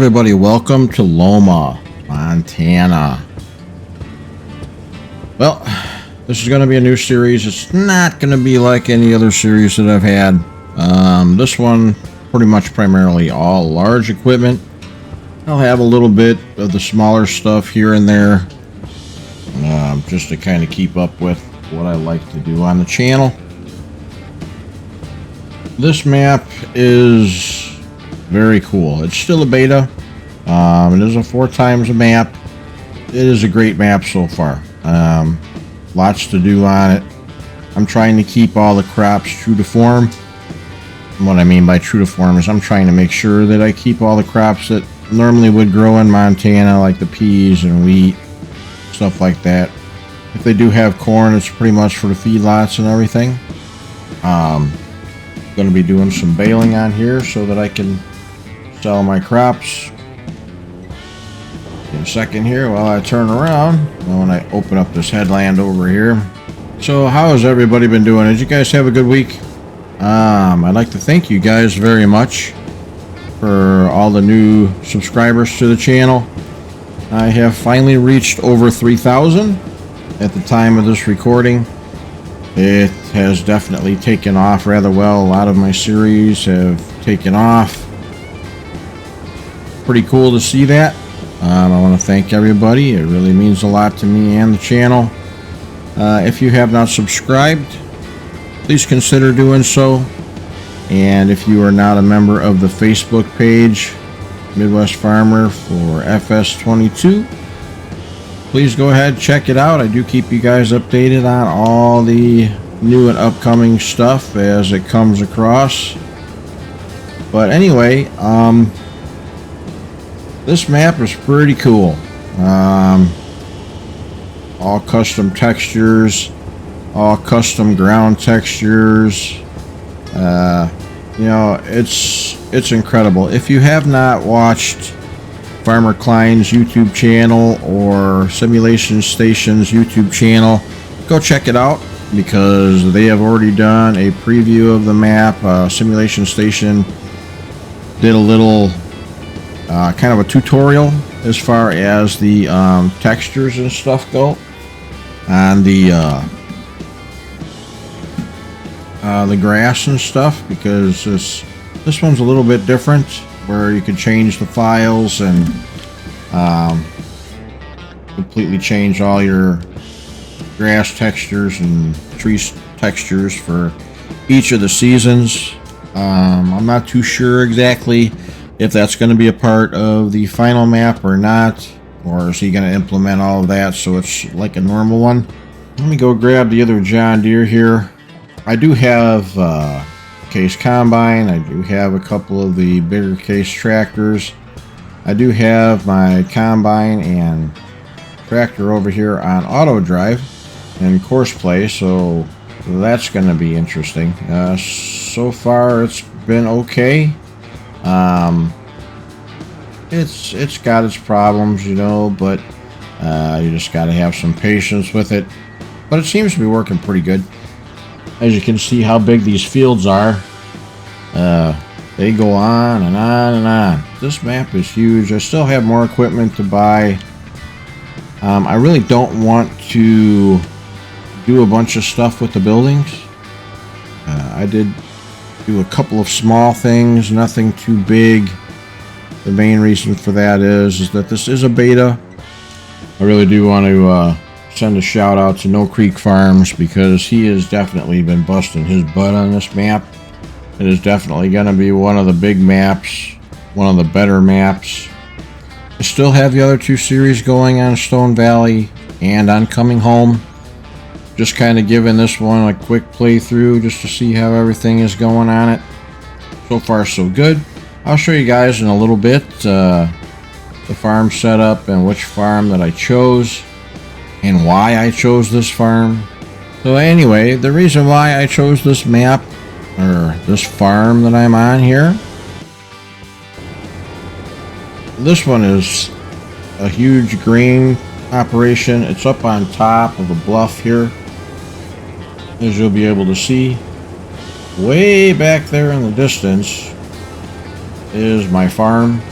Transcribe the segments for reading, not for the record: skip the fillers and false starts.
everybody, welcome to Loma, Montana. Well, this is going to be a new series. It's not going to be like any other series that I've had. This one, pretty much primarily all large equipment. I'll have a little bit of the smaller stuff here and there, just to kind of keep up with what I like to do on the channel. This map is very cool. It's still a beta. It is a 4x map. It is a great map so far. Lots to do on it. I'm trying to keep all the crops true to form. And what I mean by true to form is I'm trying to make sure that I keep all the crops that normally would grow in Montana, like the peas and wheat, stuff like that. If they do have corn, it's pretty much for the feedlots and everything. Going to be doing some baling on here so that I can sell my crops. In a second here while I turn around when I open up this headland over here. So how has everybody been doing? Did you guys have a good week? I'd like to thank you guys very much for all the new subscribers to the channel. I have finally reached over 3,000 at the time of this recording. It has definitely taken off rather well. A lot of my series have taken off. Pretty cool to see that. I want to thank everybody. It really means a lot to me and the channel. If you have not subscribed, please consider doing so. And if you are not a member of the Facebook page, Midwest Farmer for FS22, please go ahead, check it out. I do keep you guys updated on all the new and upcoming stuff as it comes across. But anyway, this map is pretty cool. All custom textures, all custom ground textures. You know, it's incredible. If you have not watched Farmer Klein's YouTube channel or Simulation Station's YouTube channel, go check it out because they have already done a preview of the map. Simulation Station did a little kind of a tutorial as far as the textures and stuff go on the grass and stuff, because this one's a little bit different, where you can change the files and completely change all your grass textures and tree textures for each of the seasons. I'm not too sure exactly if that's going to be a part of the final map or not, or is he going to implement all of that so it's like a normal one. Let me go grab the other John Deere here. I do have case combine. I do have a couple of the bigger case tractors. I do have my combine and tractor over here on auto drive and course play, so that's going to be interesting. So far it's been okay. It's got its problems, you know, but you just got to have some patience with it. But it seems to be working pretty good. As you can see how big these fields are. They go on and on and on. This map is huge. I still have more equipment to buy. I really don't want to do a bunch of stuff with the buildings. I did do a couple of small things, nothing too big. The main reason for that is that this is a beta. I really do want to send a shout out to No Creek Farms, because he has definitely been busting his butt on this map. It is definitely going to be one of the big maps, one of the better maps. I still have the other two series going on Stone Valley and on Coming Home. Just kind of giving this one a quick playthrough just to see how everything is going on it. So far so good. I'll show you guys in a little bit the farm setup and which farm that I chose and why I chose this farm. So anyway, the reason why I chose this map, or this farm that I'm on here, this one is a huge grain operation. It's up on top of a bluff here, as you'll be able to see. Way back there in the distance is my farm.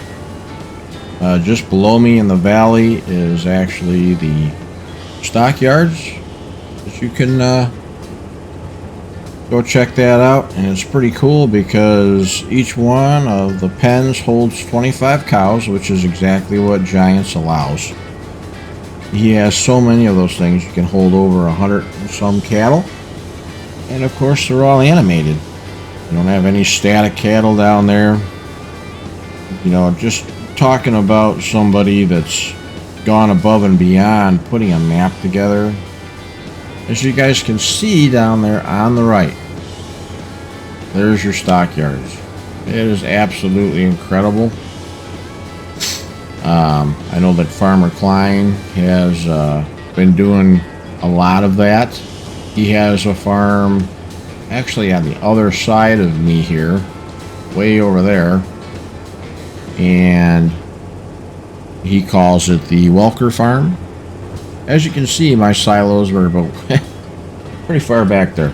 Just below me in the valley is actually the stockyards. You can go check that out, and it's pretty cool because each one of the pens holds 25 cows, which is exactly what Giants allows. He has so many of those things. You can hold over 100 and some cattle, and of course they're all animated. You don't have any static cattle down there. You know, just talking about somebody that's gone above and beyond putting a map together. As you guys can see down there on the right, there's your stockyards. It is absolutely incredible. I know that Farmer Klein has been doing a lot of that. He has a farm actually on the other side of me here, way over there, and he calls it the Welker Farm. As you can see, my silos were about pretty far back there.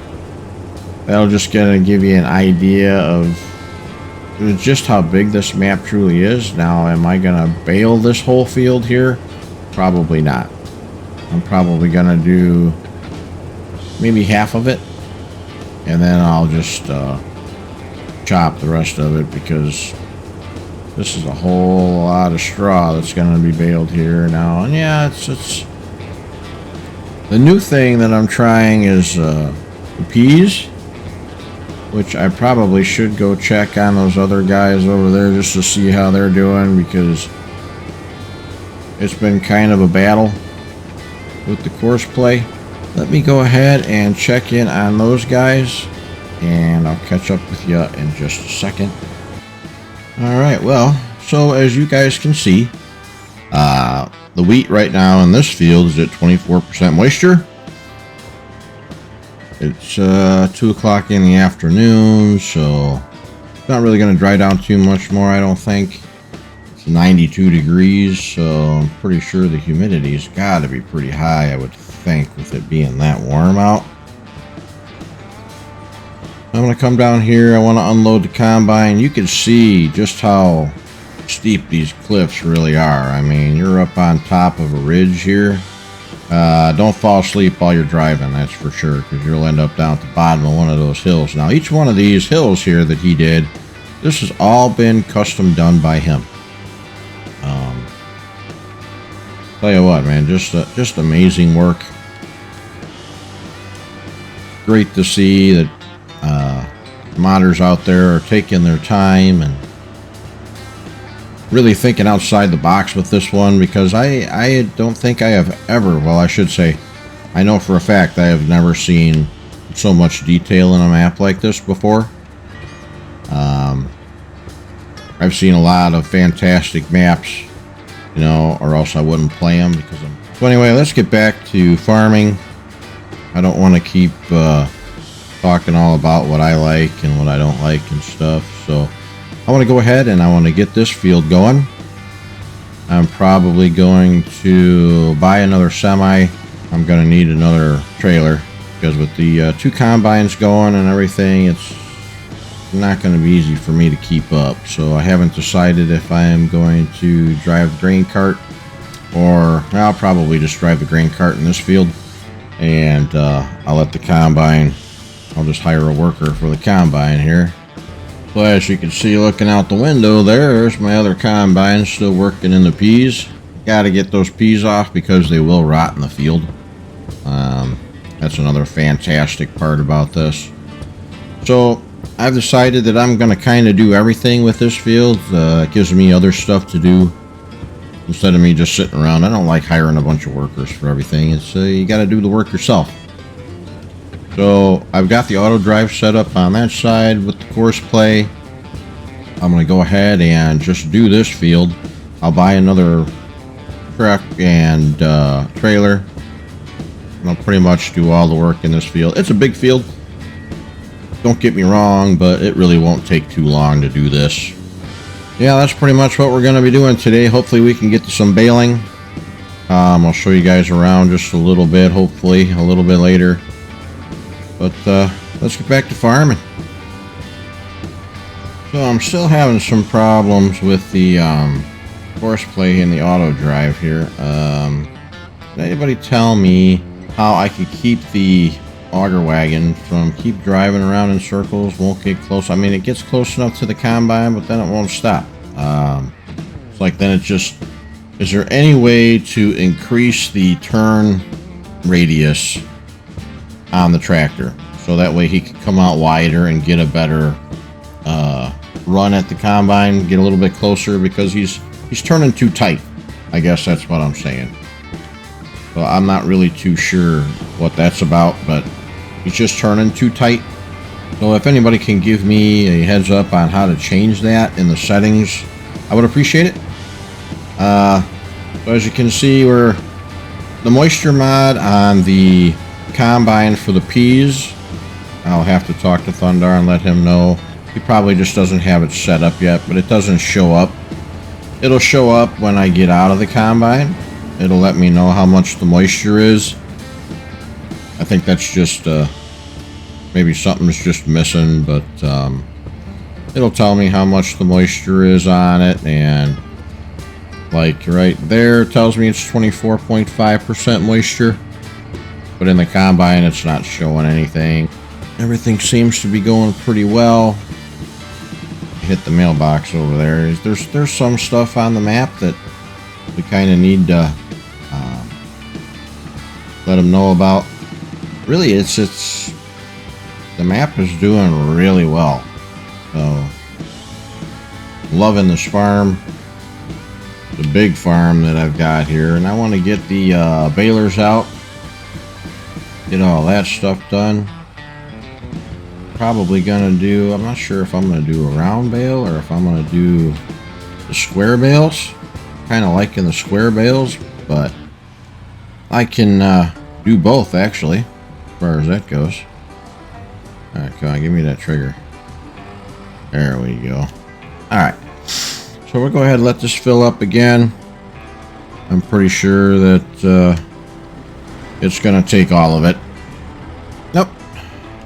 That'll just gonna give you an idea of just how big this map truly is. Now, am I gonna bale this whole field here? Probably not. I'm probably gonna do maybe half of it, and then I'll just chop the rest of it, because this is a whole lot of straw that's gonna be baled here now. And yeah, it's the new thing that I'm trying is the peas, which I probably should go check on those other guys over there just to see how they're doing, because it's been kind of a battle with the course play. Let me go ahead and check in on those guys, and I'll catch up with you in just a second. Alright, well, so as you guys can see, the wheat right now in this field is at 24% moisture. It's 2 o'clock in the afternoon, so it's not really going to dry down too much more, I don't think. It's 92 degrees, so I'm pretty sure the humidity's got to be pretty high, I would think, with it being that warm out. I'm going to come down here. I want to unload the combine. You can see just how steep these cliffs really are. I mean, you're up on top of a ridge here. Don't fall asleep while you're driving, that's for sure, because you'll end up down at the bottom of one of those hills. Now, each one of these hills here that he did, this has all been custom done by him. Tell you what, man, just amazing work. Great to see that modders out there are taking their time and really thinking outside the box with this one, because I don't think I have ever, well, I should say, I know for a fact I have never seen so much detail in a map like this before. I've seen a lot of fantastic maps, you know, or else I wouldn't play them because I'm... So anyway, let's get back to farming. I don't want to keep talking all about what I like and what I don't like and stuff, so I want to go ahead and I want to get this field going. I'm probably going to buy another semi. I'm going to need another trailer, because with the 2 combines going and everything, it's not going to be easy for me to keep up. So I haven't decided if I am going to drive the grain cart, or I'll probably just drive the grain cart in this field, and I'll let the combine, I'll just hire a worker for the combine here. So as you can see, looking out the window, there's my other combine still working in the peas. Got to get those peas off because they will rot in the field. That's another fantastic part about this. So I've decided that I'm going to kind of do everything with this field. It gives me other stuff to do instead of me just sitting around. I don't like hiring a bunch of workers for everything. It's you got to do the work yourself. So I've got the auto drive set up on that side with the course play. I'm going to go ahead and just do this field. I'll buy another truck and trailer, and I'll pretty much do all the work in this field. It's a big field, don't get me wrong, but it really won't take too long to do this. Yeah, that's pretty much what we're going to be doing today. Hopefully we can get to some baling. I'll show you guys around just a little bit, hopefully a little bit later. But let's get back to farming. So I'm still having some problems with the horseplay in the auto drive here. Can anybody tell me how I could keep the auger wagon from keep driving around in circles, won't get close? I mean, it gets close enough to the combine, but then it won't stop. It's like then it just... Is there any way to increase the turn radius on the tractor so that way he could come out wider and get a better run at the combine, get a little bit closer, because he's turning too tight. I guess that's what I'm saying. So I'm not really too sure what that's about, but he's just turning too tight. So if anybody can give me a heads up on how to change that in the settings, I would appreciate it. So as you can see, we're the moisture mod on the combine for the peas. I'll have to talk to Thundar and let him know. He probably just doesn't have it set up yet, but it doesn't show up. It'll show up when I get out of the combine. It'll let me know how much the moisture is. I think that's just maybe something's just missing, but it'll tell me how much the moisture is on it, and like right there it tells me it's 24.5% moisture, but in the combine it's not showing anything. Everything seems to be going pretty well. Hit the mailbox over there. There's some stuff on the map that we kind of need to let them know about. Really, it's the map is doing really well. So loving this farm, the big farm that I've got here, and I want to get the balers out, get all that stuff done. Probably gonna do, I'm not sure if I'm gonna do a round bale or if I'm gonna do the square bales. Kind of liking the square bales, but I can do both actually, as far as that goes. Alright, come on, give me that trigger. There we go. Alright, so we'll go ahead and let this fill up again. I'm pretty sure that it's gonna take all of it. Nope.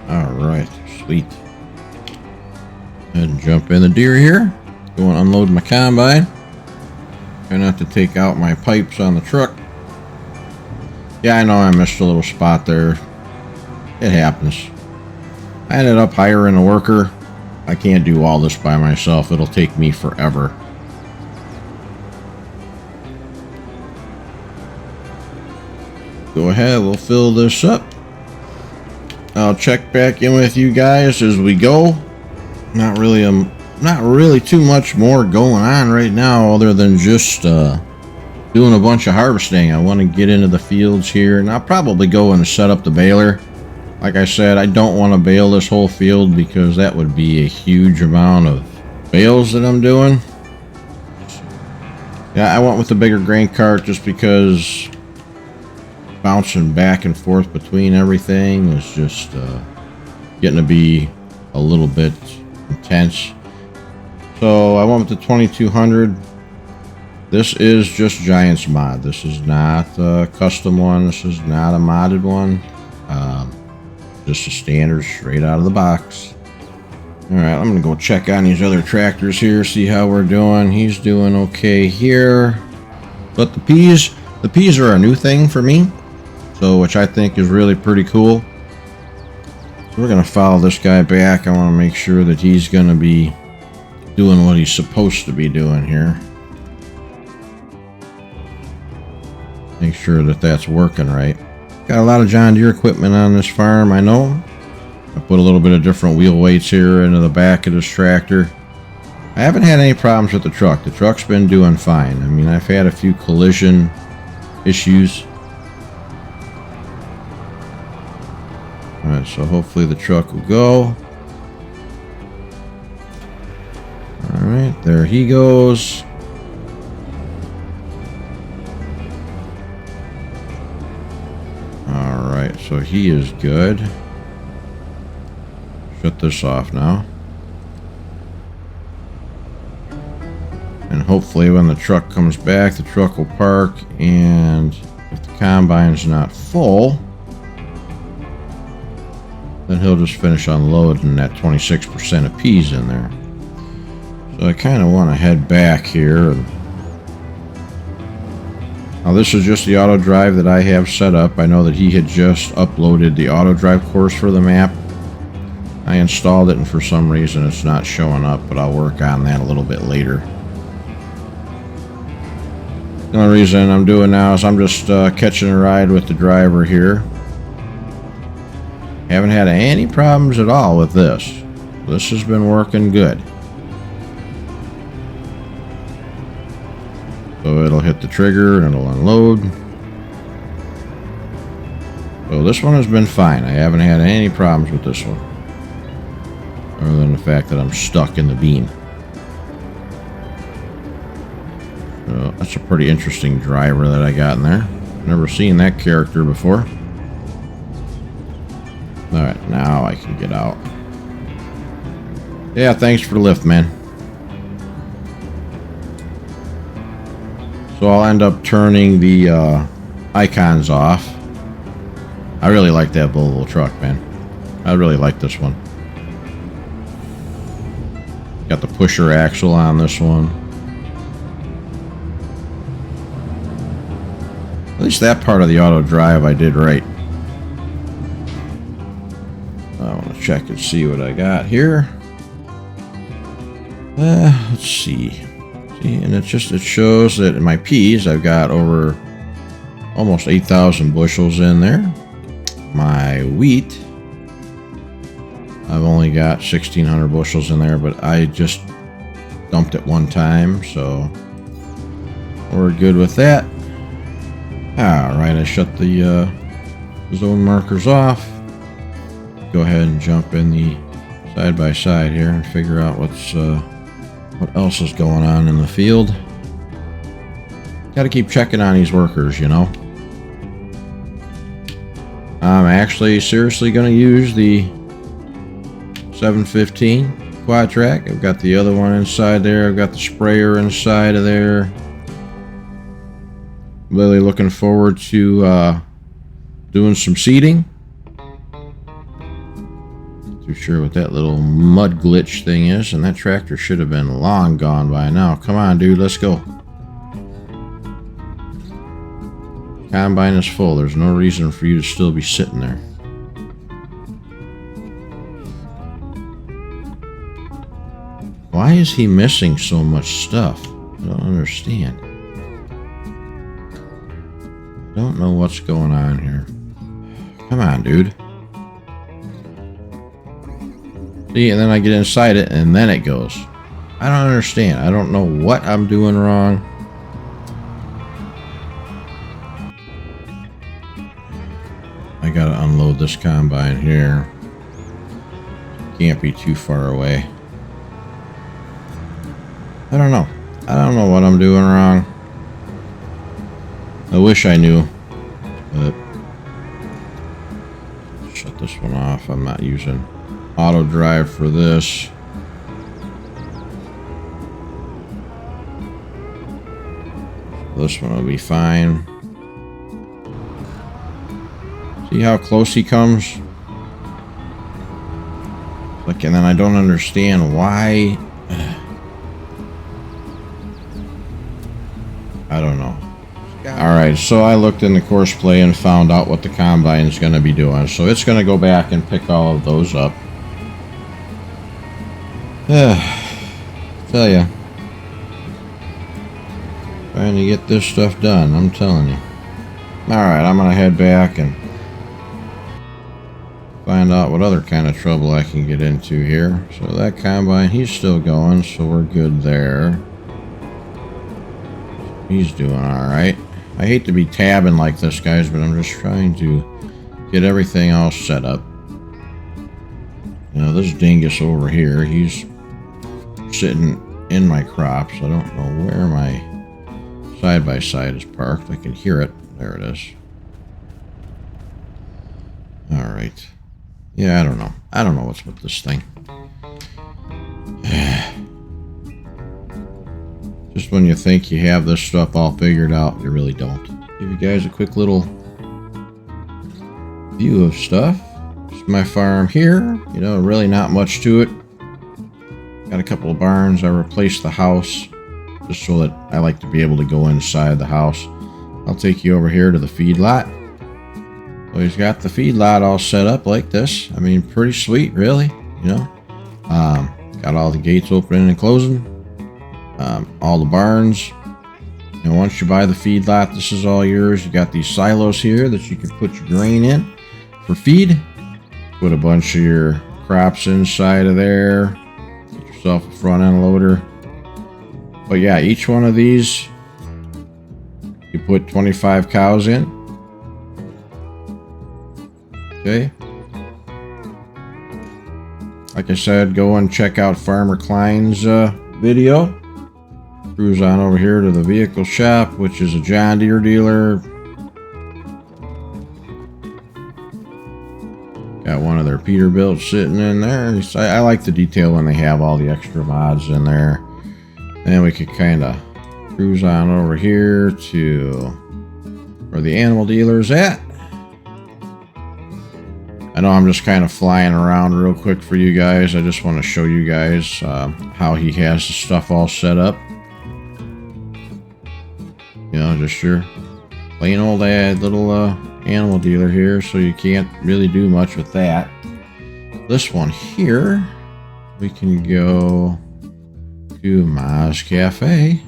Alright. Sweet. Go ahead and jump in the deer here. Go and unload my combine. Try not to take out my pipes on the truck. Yeah, I know I missed a little spot there. It happens. I ended up hiring a worker. I can't do all this by myself. It'll take me forever. Go ahead, we'll fill this up. I'll check back in with you guys as we go. Not really too much more going on right now other than just doing a bunch of harvesting. I want to get into the fields here, and I'll probably go and set up the baler. Like I said, I don't want to bale this whole field because that would be a huge amount of bales that I'm doing. Yeah, I went with the bigger grain cart just because bouncing back and forth between everything is just getting to be a little bit intense. So I went with the 2200. This is just Giants mod. This is not a custom one. This is not a modded one. Just a standard straight out of the box. Alright, I'm gonna go check on these other tractors here, see how we're doing. He's doing okay here. But the peas are a new thing for me. So, which I think is really pretty cool. So we're going to follow this guy back. I want to make sure that he's going to be doing what he's supposed to be doing here. Make sure that that's working right. Got a lot of John Deere equipment on this farm, I know. I put a little bit of different wheel weights here into the back of this tractor. I haven't had any problems with the truck. The truck's been doing fine. I mean, I've had a few collision issues. Alright, so hopefully the truck will go. Alright, there he goes. Alright, so he is good. Shut this off now. And hopefully when the truck comes back, the truck will park, and if the combine's not full, then he'll just finish unloading that 26% of peas in there. So I kind of want to head back here and Now this is just the auto drive that I have set up. I know that he had just uploaded the auto drive course for the map. I installed it and for some reason it's not showing up, but I'll work on that a little bit later. The only reason I'm doing now is I'm just catching a ride with the driver here. Haven't had any problems at all with this. This has been working good. So it'll hit the trigger and it'll unload. So this one has been fine. I haven't had any problems with this one. Other than the fact that I'm stuck in the beam. So that's a pretty interesting driver that I got in there. Never seen that character before. Alright, now I can get out. Yeah, thanks for the lift, man. So I'll end up turning the icons off. I really like that Volvo truck, man. I really like this one. Got the pusher axle on this one. At least that part of the auto drive I did right. I want to check and see what I got here. Let's see. See, and it shows that in my peas I've got over almost 8,000 bushels in there. My wheat, I've only got 1,600 bushels in there, but I just dumped it one time, so we're good with that. Alright, I shut the zone markers off. Go ahead and jump in the side-by-side here and figure out what else is going on in the field. Got to keep checking on these workers, you know. I'm actually seriously going to use the 715 quad track. I've got the other one inside there. I've got the sprayer inside of there. Really looking forward to doing some seeding. Not too sure what that little mud glitch thing is, and that tractor should have been long gone by now. Come on, dude, let's go. Combine is full. There's no reason for you to still be sitting there. Why is he missing so much stuff? I don't understand. I don't know what's going on here. Come on, dude. See, and then I get inside it, and then it goes. I don't understand. I don't know what I'm doing wrong. I gotta unload this combine here. Can't be too far away. I don't know. I don't know what I'm doing wrong. I wish I knew, but shut this one off. I'm not using auto drive for this. This one will be fine. See how close he comes? Like, and then I don't understand why. I don't know. Alright, so I looked in the course play and found out what the combine is going to be doing. So it's going to go back and pick all of those up. Tell ya. Trying to get this stuff done, I'm telling you. Alright, I'm going to head back and find out what other kind of trouble I can get into here. So that combine, he's still going, so we're good there. He's doing alright. I hate to be tabbing like this, guys, but I'm just trying to get everything all set up. You know, this dingus over here, he's sitting in my crops. I don't know where my side-by-side is parked. I can hear it. There it is. Alright. Yeah, I don't know. I don't know what's with this thing. Just when you think you have this stuff all figured out, you really don't. Give you guys a quick little view of stuff. It's my farm here. You know, really not much to it. Got a couple of barns. I replaced the house just so that I like to be able to go inside the house. I'll take you over here to the feed lot. So he's got the feed lot all set up like this. I mean, pretty sweet, really. You know, got all the gates opening and closing, all the barns. And once you buy the feed lot, this is all yours. You got these silos here that you can put your grain in for feed. Put a bunch of your crops inside of there. Get yourself a front end loader. But yeah, each one of these, you put 25 cows in. Okay. Like I said, go and check out Farmer Klein's video. Cruise on over here to the vehicle shop, which is a John Deere dealer. Got one of their Peterbilt sitting in there. I like the detail when they have all the extra mods in there. Then we could kind of cruise on over here to where the animal dealer's at. I know I'm just kind of flying around real quick for you guys. I just want to show you guys how he has the stuff all set up. You know, just your plain old little animal dealer here, so you can't really do much with that. This one here, we can go to Ma's Cafe.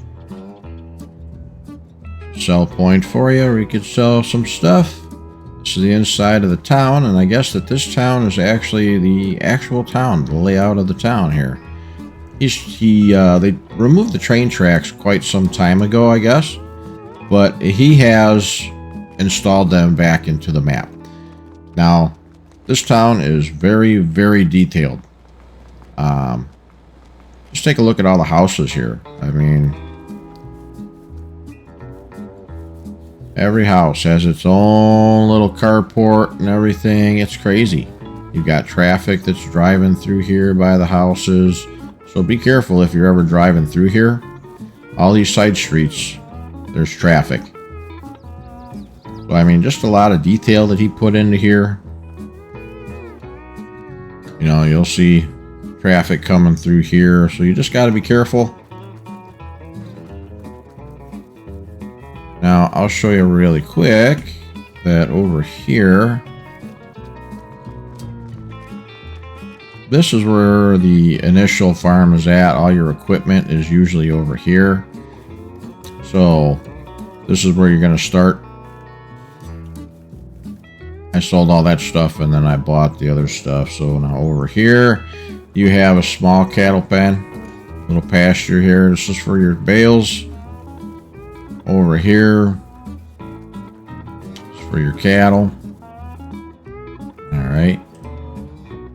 Sell point for you. We could sell some stuff. This is the inside of the town, and I guess that this town is actually the actual town, the layout of the town here. They removed the train tracks quite some time ago, I guess, but he has installed them back into the map. Now, this town is very, very detailed. Just take a look at all the houses here. I mean, every house has its own little carport and everything. It's crazy. You've got traffic that's driving through here by the houses. So be careful if you're ever driving through here. All these side streets, there's traffic. So, I mean, just a lot of detail that he put into here. You know, you'll see traffic coming through here. So you just got to be careful. Now, I'll show you really quick that over here, this is where the initial farm is at. All your equipment is usually over here. So, this is where you're going to start. I sold all that stuff and then I bought the other stuff. So, now over here, you have a small cattle pen, little pasture here. This is for your bales. Over here, it's for your cattle. Alright.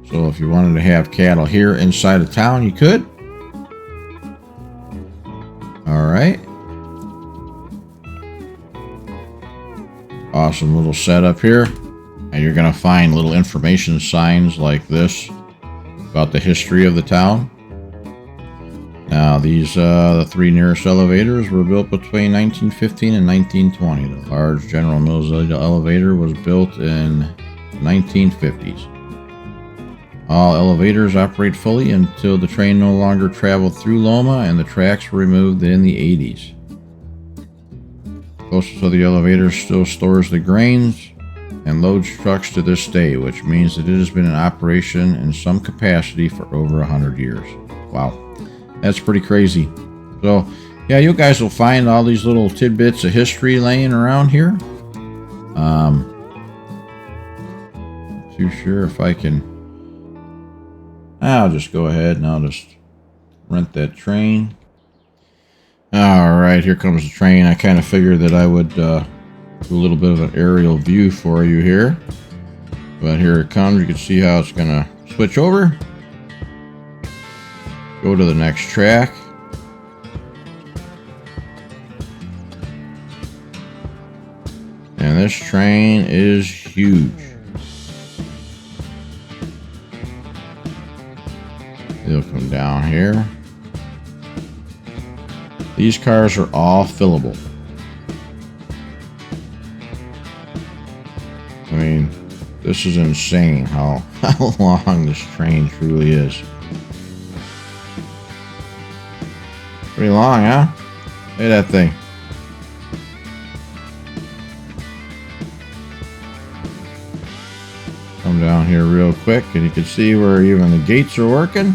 So if you wanted to have cattle here inside of town, you could. Alright. Awesome little setup here. And you're going to find little information signs like this about the history of the town. Now, these the three nearest elevators were built between 1915 and 1920. The large General Mills elevator was built in the 1950s. All elevators operate fully until the train no longer traveled through Loma and the tracks were removed in the 80s. Closest to the elevator still stores the grains and loads trucks to this day, which means that it has been in operation in some capacity for over 100 years. Wow. That's pretty crazy. So, yeah, you guys will find all these little tidbits of history laying around here. Not too sure if I can. I'll just go ahead and I'll just rent that train. Alright, here comes the train. I kind of figured that I would do a little bit of an aerial view for you here. But here it comes. You can see how it's going to switch over. Go to the next track. And this train is huge. It'll come down here. These cars are all fillable. I mean, this is insane how long this train truly is. Pretty long, huh? Look at that thing. Come down here real quick, and you can see where even the gates are working.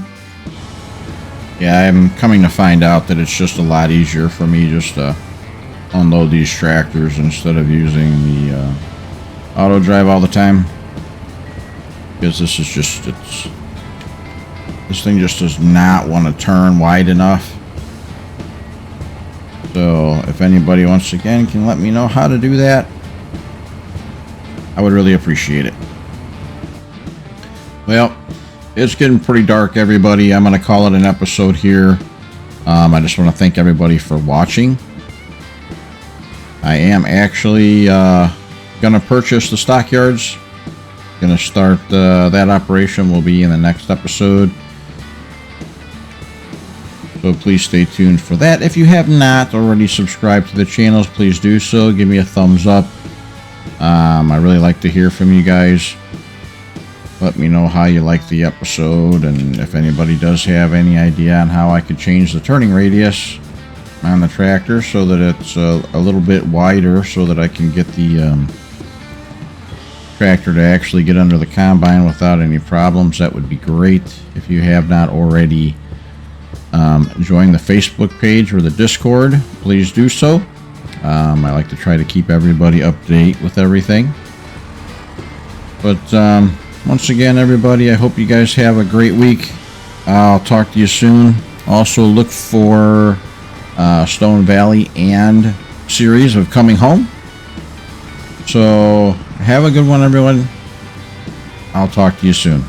Yeah, I'm coming to find out that it's just a lot easier for me just to unload these tractors instead of using the auto drive all the time. Because this is just, this thing just does not want to turn wide enough. So if anybody once again can let me know how to do that, I would really appreciate it. Well, it's getting pretty dark, everybody. I'm going to call it an episode here. I just want to thank everybody for watching. I am actually going to purchase the stockyards. Going to start that operation will be in the next episode. So please stay tuned for that. If you have not already subscribed to the channels, please do so. Give me a thumbs up. I really like to hear from you guys. Let me know how you like the episode, and if anybody does have any idea on how I could change the turning radius on the tractor so that it's a little bit wider so that I can get the tractor to actually get under the combine without any problems, that would be great. If you have not already joined the Facebook page or the Discord, please do so. I like to try to keep everybody up to date with everything. But once again, everybody, I hope you guys have a great week. I'll talk to you soon. Also look for Stone Valley and series of Coming Home. So have a good one, everyone. I'll talk to you soon.